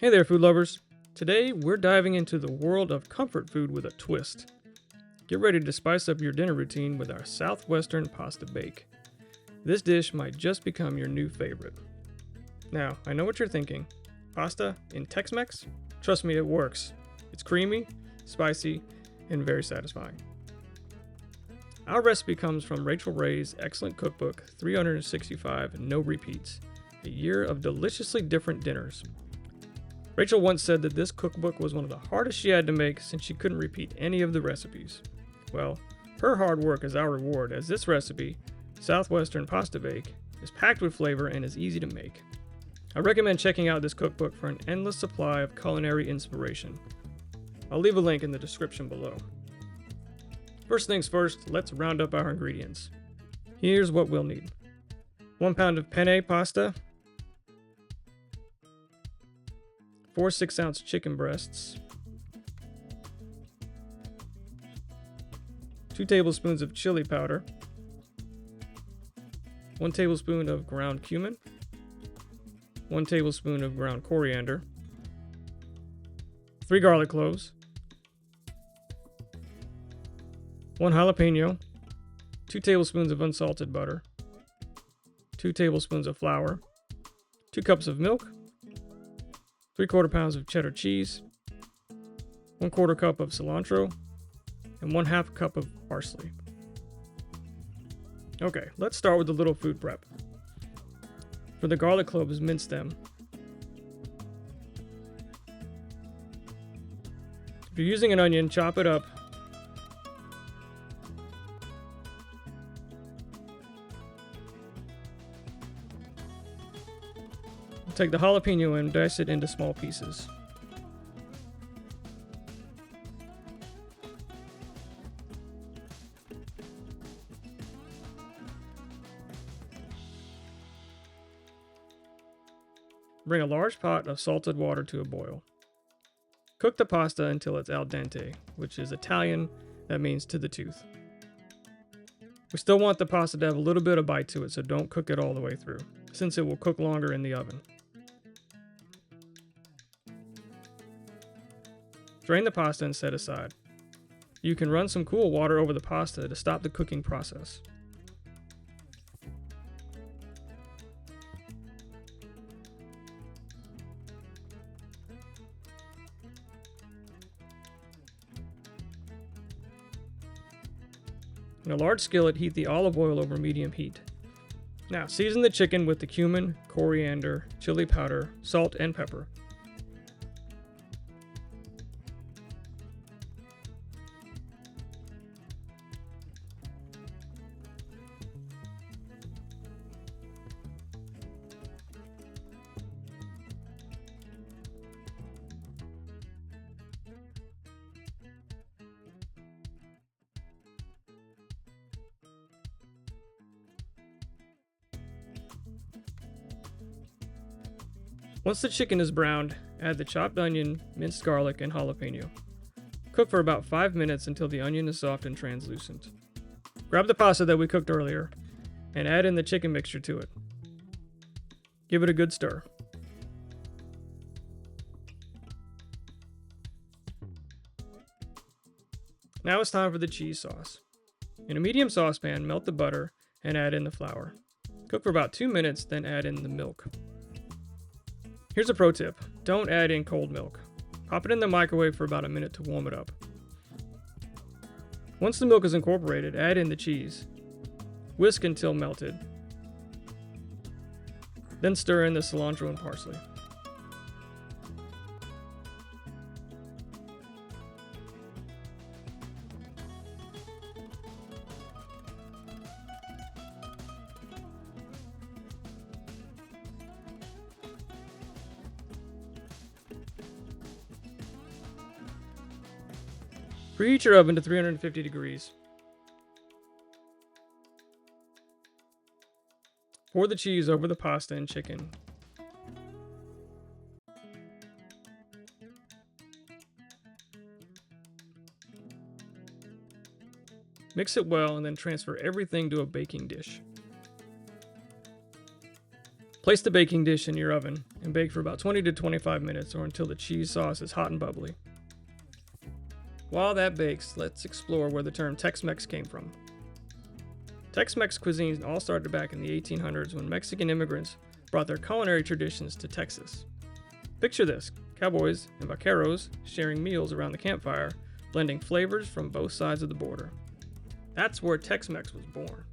Hey there, food lovers. Today, we're diving into the world of comfort food with a twist. Get ready to spice up your dinner routine with our Southwestern Pasta Bake. This dish might just become your new favorite. Now, I know what you're thinking. Pasta in Tex-Mex? Trust me, it works. It's creamy, spicy, and very satisfying. Our recipe comes from Rachel Ray's excellent cookbook, 365 No Repeats, a year of deliciously different dinners. Rachel once said that this cookbook was one of the hardest she had to make since she couldn't repeat any of the recipes. Well, her hard work is our reward, as this recipe, Southwestern Pasta Bake, is packed with flavor and is easy to make. I recommend checking out this cookbook for an endless supply of culinary inspiration. I'll leave a link in the description below. First things first, let's round up our ingredients. Here's what we'll need. 1 pound of penne pasta, 4 6-ounce chicken breasts, 2 tablespoons of chili powder, 1 tablespoon of ground cumin, 1 tablespoon of ground coriander, 3 garlic cloves, 1 jalapeno, 2 tablespoons of unsalted butter, 2 tablespoons of flour, 2 cups of milk, 3/4 pounds of cheddar cheese, 1/4 cup of cilantro, and 1/2 cup of parsley. Okay, let's start with a little food prep. For the garlic cloves, mince them. If you're using an onion, chop it up. Take the jalapeno and dice it into small pieces. Bring a large pot of salted water to a boil. Cook the pasta until it's al dente, which is Italian, that means to the tooth. We still want the pasta to have a little bit of bite to it, so don't cook it all the way through, since it will cook longer in the oven. Drain the pasta and set aside. You can run some cool water over the pasta to stop the cooking process. In a large skillet, heat the olive oil over medium heat. Now, season the chicken with the cumin, coriander, chili powder, salt, and pepper. Once the chicken is browned, add the chopped onion, minced garlic, and jalapeno. Cook for about 5 minutes until the onion is soft and translucent. Grab the pasta that we cooked earlier and add in the chicken mixture to it. Give it a good stir. Now it's time for the cheese sauce. In a medium saucepan, melt the butter and add in the flour. Cook for about 2 minutes, then add in the milk. Here's a pro tip: don't add in cold milk. Pop it in the microwave for about a minute to warm it up. Once the milk is incorporated, add in the cheese. Whisk until melted. Then stir in the cilantro and parsley. Preheat your oven to 350 degrees. Pour the cheese over the pasta and chicken. Mix it well and then transfer everything to a baking dish. Place the baking dish in your oven and bake for about 20 to 25 minutes or until the cheese sauce is hot and bubbly. While that bakes, let's explore where the term Tex-Mex came from. Tex-Mex cuisine all started back in the 1800s when Mexican immigrants brought their culinary traditions to Texas. Picture this: cowboys and vaqueros sharing meals around the campfire, blending flavors from both sides of the border. That's where Tex-Mex was born.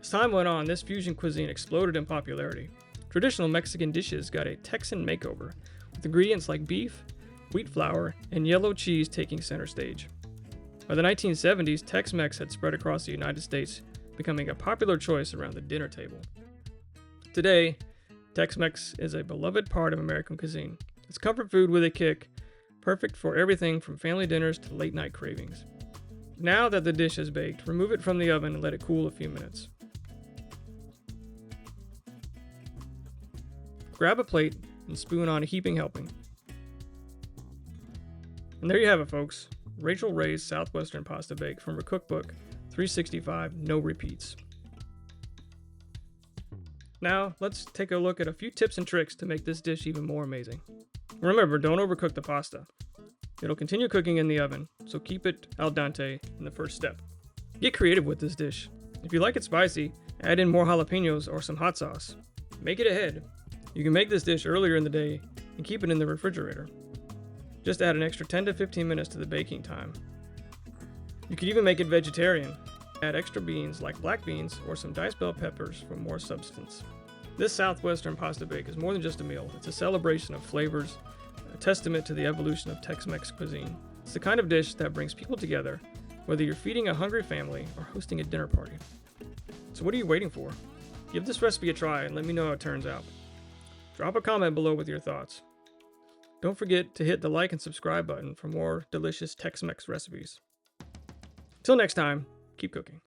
As time went on, this fusion cuisine exploded in popularity. Traditional Mexican dishes got a Texan makeover, with ingredients like beef, wheat flour, and yellow cheese taking center stage. By the 1970s, Tex-Mex had spread across the United States, becoming a popular choice around the dinner table. Today, Tex-Mex is a beloved part of American cuisine. It's comfort food with a kick, perfect for everything from family dinners to late-night cravings. Now that the dish is baked, remove it from the oven and let it cool a few minutes. Grab a plate and spoon on a heaping helping. And there you have it, folks. Rachel Ray's Southwestern Pasta Bake from her cookbook, 365 No Repeats. Now, let's take a look at a few tips and tricks to make this dish even more amazing. Remember, don't overcook the pasta. It'll continue cooking in the oven, so keep it al dente in the first step. Get creative with this dish. If you like it spicy, add in more jalapenos or some hot sauce. Make it ahead. You can make this dish earlier in the day and keep it in the refrigerator. Just add an extra 10 to 15 minutes to the baking time. You could even make it vegetarian. Add extra beans like black beans or some diced bell peppers for more substance. This Southwestern Pasta Bake is more than just a meal. It's a celebration of flavors, a testament to the evolution of Tex-Mex cuisine. It's the kind of dish that brings people together, whether you're feeding a hungry family or hosting a dinner party. So what are you waiting for? Give this recipe a try and let me know how it turns out. Drop a comment below with your thoughts. Don't forget to hit the like and subscribe button for more delicious Tex-Mex recipes. Till next time, keep cooking.